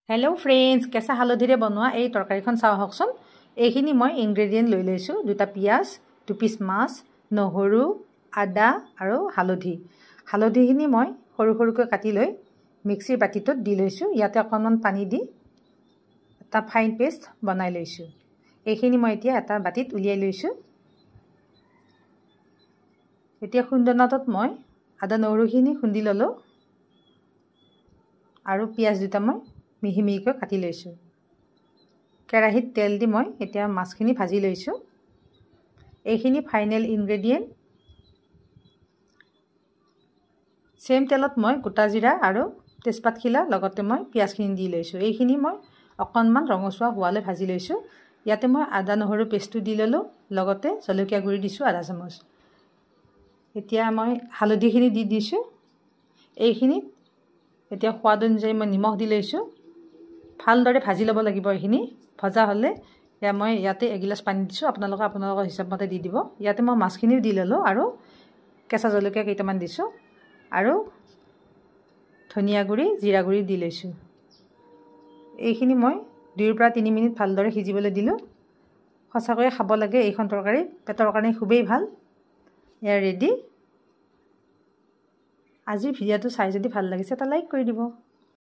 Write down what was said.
hello friends कैसा हालधिरे बनवा এই তৰকাৰীখন চাও হকচোন এইখিনি মই ইনগ্ৰেডিয়েন্ট লৈ লৈছো দুটা পিয়াজ দু পিস মাছ নহৰু আদা আৰু হালধিখিনি মই সৰু সৰুকৈ কাটি লৈ মিক্সিৰ বাটিটোত দি লৈছো ইয়াতে অকণমান পানী দি এটা ফাইন পেষ্ট বনাই লৈছো এইখিনি মই এতিয়া এটা বাটিত উলিয়াই লৈছো এতিয়া খুন্দনাটোত মই আদা নহৰুখিনি খুন্দি ললো আৰু পিয়াজ দুটা মই মিহি মিহিকৈ কাটি লৈছো কেৰাহীত তেল দি মই এতিয়া মাছখিনি ভাজি লৈছো এইখিনি ফাইনেল ইনগ্ৰেডিয়েন্ট সেম তেলত মই গোটা জিৰা আৰু তেজপাত খিলা লগতে মই পিয়াজখিনি দি লৈছো এইখিনি মই অকণমান ৰঙচুৱা হোৱালৈ ভাজি লৈছো ইয়াতে মই আদা নহৰু পেষ্টটো দি ললো লগতে জলকীয়া গুৰি দিছো আধা চামুচ এতিয়া মই হালধিখিনি দি দিছো এইখিনি এতিয়া সোৱাদ অনুযায়ী মই নিমখ দি লৈছো ভালদৰে ভাজি লব লাগিব এইখিনি ভজা হলে या মই ইয়াতে এক গিলাস পানী দিছো আপোনালোকৰ হিচাপ মতে দি দিব ইয়াতে মই মাছখিনিও দি ললো আৰু কেঁচা জলকীয়া কেইটামান দিছো আৰু ধনিয়া গুৰি জিৰা গুৰি দি লৈছো এইখিনি মই 2 পৰা 3 মিনিট ভালদৰে সিজিবলৈ দিলো সঁচাকৈ খাব লাগে এইখন তৰকাৰী পেটৰ কাৰণে খুবেই ভাল ইয়া ৰেডি আজি ভিডিওটো চাই যদি ভাল লাগিছে এটা লাইক কৰি দিব